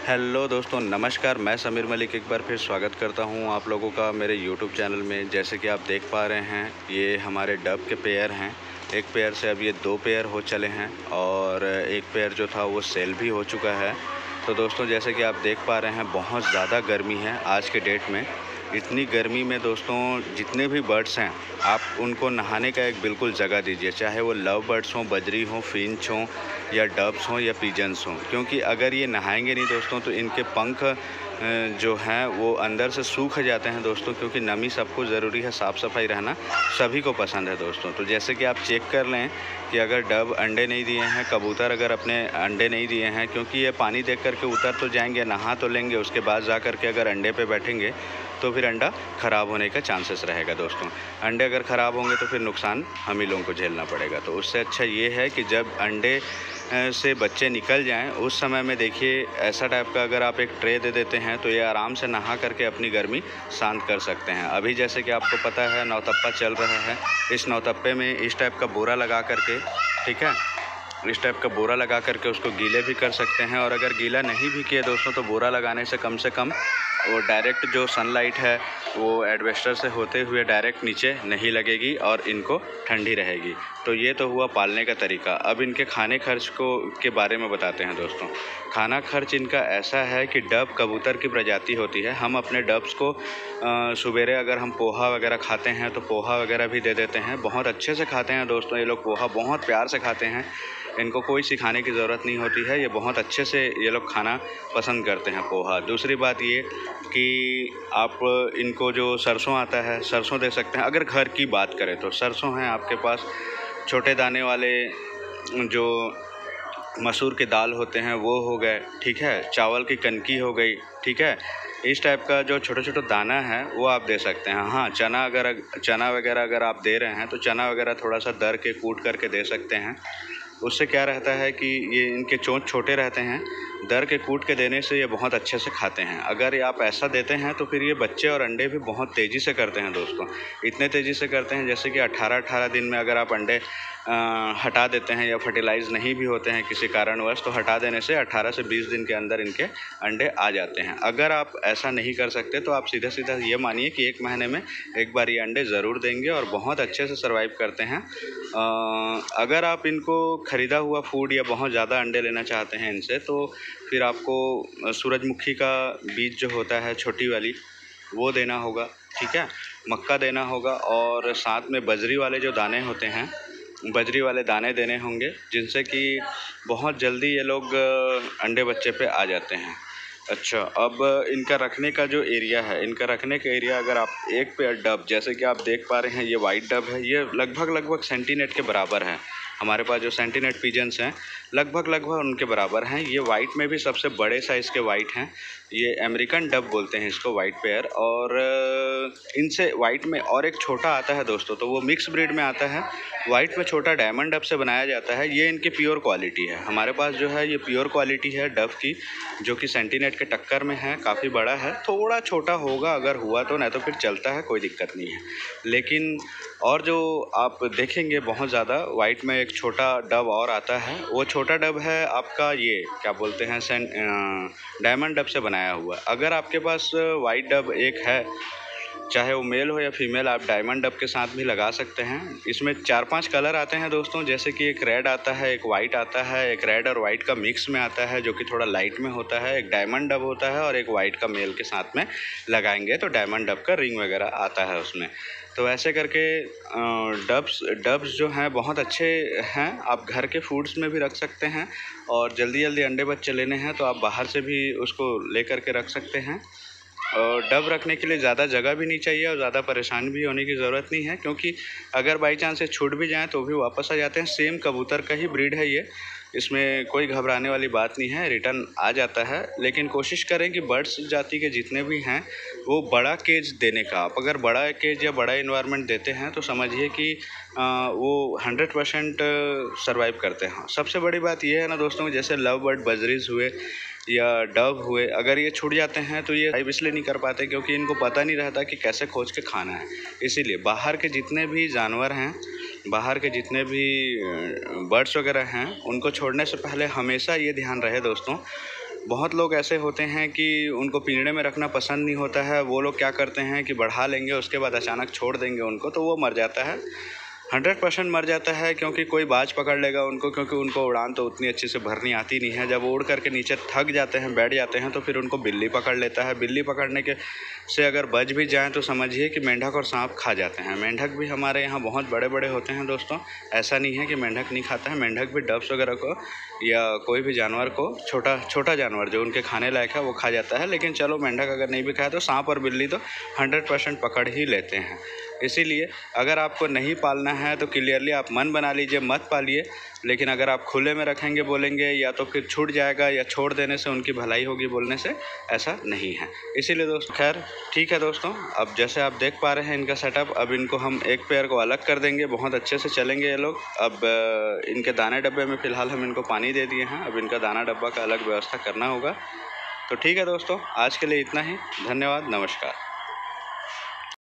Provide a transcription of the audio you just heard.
Hello दोस्तों, नमस्कार। मैं समीर मलिक एक बार फिर स्वागत करता हूं आप लोगों का मेरे यूट्यूब चैनल में। जैसे कि आप देख पा रहे हैं, ये हमारे डब के पेयर हैं। एक पेयर से अब ये 2 पेयर हो चले हैं और एक पेयर जो था वो सेल भी हो चुका है। तो दोस्तों, जैसे कि आप देख पा रहे हैं, बहुत ज़्यादा गर्मी है आज के डेट में। इतनी गर्मी में दोस्तों, जितने भी बर्ड्स हैं, आप उनको नहाने का एक बिल्कुल जगह दीजिए, चाहे वो लव बर्ड्स हों, बजरी हों, फिंच हों या डब्स हों या पिजन्स हों। क्योंकि अगर ये नहाएंगे नहीं दोस्तों, तो इनके पंख जो हैं वो अंदर से सूख जाते हैं दोस्तों। क्योंकि नमी सबको ज़रूरी है, साफ़ सफाई रहना सभी को पसंद है दोस्तों। तो जैसे कि आप चेक कर लें कि अगर डब अंडे नहीं दिए हैं, कबूतर अगर अपने अंडे नहीं दिए हैं, क्योंकि ये पानी देख करके उतर तो जाएंगे, नहा तो लेंगे, उसके बाद जा कर के अगर अंडे पे बैठेंगे तो फिर अंडा ख़राब होने का चांसेस रहेगा दोस्तों। अंडे अगर ख़राब होंगे तो फिर नुकसान हम ही लोगों को झेलना पड़ेगा। तो उससे अच्छा ये है कि जब अंडे से बच्चे निकल जाएं, उस समय में देखिए ऐसा टाइप का अगर आप एक ट्रे दे देते हैं तो ये आराम से नहा करके अपनी गर्मी शांत कर सकते हैं। अभी जैसे कि आपको पता है, नौतप्पा चल रहा है। इस नौतप्पे में इस टाइप का बोरा लगा करके, ठीक है, इस टाइप का बोरा लगा करके उसको गीले भी कर सकते हैं। और अगर गीला नहीं भी किए दोस्तों, तो बोरा लगाने से कम वो डायरेक्ट जो सनलाइट है वो एडवेस्टर से होते हुए डायरेक्ट नीचे नहीं लगेगी और इनको ठंडी रहेगी। तो ये तो हुआ पालने का तरीका। अब इनके खाने खर्च के बारे में बताते हैं दोस्तों। खाना खर्च इनका ऐसा है कि डब कबूतर की प्रजाति होती है। हम अपने डब्स को सुबेरे अगर हम पोहा वगैरह खाते हैं तो पोहा वगैरह भी दे देते हैं। बहुत अच्छे से खाते हैं दोस्तों ये लोग, पोहा बहुत प्यार से खाते हैं। इनको कोई सिखाने की ज़रूरत नहीं होती है, ये बहुत अच्छे से ये लोग खाना पसंद करते हैं पोहा। दूसरी बात ये कि आप इनको जो सरसों आता है, सरसों दे सकते हैं। अगर घर की बात करें तो सरसों हैं आपके पास, छोटे दाने वाले जो मसूर के दाल होते हैं वो हो गए, ठीक है, चावल की कनकी हो गई, ठीक है। इस टाइप का जो छोटा दाना है वो आप दे सकते हैं। हाँ, चना वगैरह अगर आप दे रहे हैं तो चना वगैरह थोड़ा सा दर के कूट करके दे सकते हैं। उससे क्या रहता है कि ये इनके चोंच छोटे रहते हैं, दर के कूट के देने से ये बहुत अच्छे से खाते हैं। अगर आप ऐसा देते हैं तो फिर ये बच्चे और अंडे भी बहुत तेज़ी से करते हैं दोस्तों। इतने तेज़ी से करते हैं जैसे कि 18 दिन में अगर आप अंडे हटा देते हैं या फर्टिलाइज़ नहीं भी होते हैं किसी कारणवश, तो हटा देने से 18 से 20 दिन के अंदर इनके अंडे आ जाते हैं। अगर आप ऐसा नहीं कर सकते तो आप सीधा ये मानिए कि 1 महीने में एक बार ये अंडे ज़रूर देंगे और बहुत अच्छे से सर्वाइव करते हैं। अगर आप इनको ख़रीदा हुआ फूड या बहुत ज़्यादा अंडे लेना चाहते हैं इनसे, तो फिर आपको सूरजमुखी का बीज जो होता है छोटी वाली, वो देना होगा, ठीक है, मक्का देना होगा। और साथ में बजरी वाले जो दाने होते हैं, बजरी वाले दाने देने होंगे, जिनसे कि बहुत जल्दी ये लोग अंडे बच्चे पे आ जाते हैं। अच्छा, अब इनका रखने का जो एरिया है, इनका रखने का एरिया, अगर आप एक पेयर डब, जैसे कि आप देख पा रहे हैं, ये वाइट डब है, ये लगभग सेंटीनेट के बराबर है। हमारे पास जो सेंटीनेट पिजन्स हैं लगभग उनके बराबर हैं। ये वाइट में भी सबसे बड़े साइज़ के वाइट हैं। ये अमेरिकन डब बोलते हैं इसको, वाइट पेयर। और इनसे वाइट में और एक छोटा आता है दोस्तों, तो वो मिक्स ब्रीड में आता है। वाइट में छोटा डायमंड डब से बनाया जाता है। ये इनकी प्योर क्वालिटी है। हमारे पास जो है ये प्योर क्वालिटी है डब की, जो कि सेंटीनेट के टक्कर में है, काफ़ी बड़ा है। थोड़ा छोटा होगा अगर हुआ तो, नहीं तो फिर चलता है, कोई दिक्कत नहीं है। लेकिन और जो आप देखेंगे बहुत ज़्यादा, वाइट में एक छोटा डब और आता है। वो छोटा डब है आपका, ये क्या बोलते हैं, डायमंड डब से बनाया हुआ। अगर आपके पास वाइट डब एक है, चाहे वो मेल हो या फीमेल, आप डायमंड डब के साथ भी लगा सकते हैं। इसमें 4-5 कलर आते हैं दोस्तों, जैसे कि एक रेड आता है, एक वाइट आता है, एक रेड और वाइट का मिक्स में आता है जो कि थोड़ा लाइट में होता है, एक डायमंड डब होता है, और एक वाइट का मेल के साथ में लगाएंगे तो डायमंड डब का रिंग वगैरह आता है उसमें। तो ऐसे करके डब्स जो हैं बहुत अच्छे हैं। आप घर के फूड्स में भी रख सकते हैं, और जल्दी अंडे बच्चे लेने हैं तो आप बाहर से भी उसको ले करके रख सकते हैं। और डब रखने के लिए ज़्यादा जगह भी नहीं चाहिए और ज़्यादा परेशान भी होने की ज़रूरत नहीं है, क्योंकि अगर बाई चांस से छूट भी जाएँ तो भी वापस आ जाते हैं। सेम कबूतर का ही ब्रीड है ये, इसमें कोई घबराने वाली बात नहीं है, रिटर्न आ जाता है। लेकिन कोशिश करें कि बर्ड्स जाति के जितने भी हैं वो बड़ा केज देने का। आप अगर बड़ा केज या बड़ा इन्वायरमेंट देते हैं तो समझिए कि वो 100% सर्वाइव करते हैं। सबसे बड़ी बात ये है ना दोस्तों, जैसे लव बर्ड, बजरीज हुए या डव हुए, अगर ये छूट जाते हैं तो ये सर्वाइव इसलिए नहीं कर पाते क्योंकि इनको पता नहीं रहता कि कैसे खोज के खाना है। इसीलिए बाहर के जितने भी जानवर हैं, बाहर के जितने भी बर्ड्स वगैरह हैं, उनको छोड़ने से पहले हमेशा ये ध्यान रहे दोस्तों बहुत लोग ऐसे होते हैं कि उनको पिंजड़े में रखना पसंद नहीं होता है। वो लोग क्या करते हैं कि बढ़ा लेंगे, उसके बाद अचानक छोड़ देंगे उनको, तो वो मर जाता है, 100% मर जाता है, क्योंकि कोई बाज पकड़ लेगा उनको, क्योंकि उनको उड़ान तो उतनी अच्छी से भरनी आती नहीं है। जब वो उड़ करके नीचे थक जाते हैं, बैठ जाते हैं, तो फिर उनको बिल्ली पकड़ लेता है। बिल्ली पकड़ने के से अगर बच भी जाएँ तो समझिए कि मेंढक और सांप खा जाते हैं। मेंढक भी हमारे यहाँ बहुत बड़े बड़े होते हैं दोस्तों, ऐसा नहीं है कि मेंढक नहीं खाता है। मेंढक भी डब्स वगैरह को या कोई भी जानवर को, छोटा जानवर जो उनके खाने लायक है वो खा जाता है। लेकिन चलो, मेंढक अगर नहीं भी खाए तो सांप और बिल्ली तो 100% पकड़ ही लेते हैं। इसीलिए अगर आपको नहीं पालना है तो क्लियरली आप मन बना लीजिए, मत पालिए। लेकिन अगर आप खुले में रखेंगे, बोलेंगे, या तो फिर छूट जाएगा, या छोड़ देने से उनकी भलाई होगी बोलने से, ऐसा नहीं है। इसीलिए दोस्तों, खैर ठीक है दोस्तों, अब जैसे आप देख पा रहे हैं इनका सेटअप, अब इनको हम एक पेयर को अलग कर देंगे, बहुत अच्छे से चलेंगे ये लोग। अब इनके दाने डब्बे में फ़िलहाल हम इनको पानी दे दिए हैं, अब इनका दाना डब्बा का अलग व्यवस्था करना होगा। तो ठीक है दोस्तों, आज के लिए इतना ही। धन्यवाद, नमस्कार।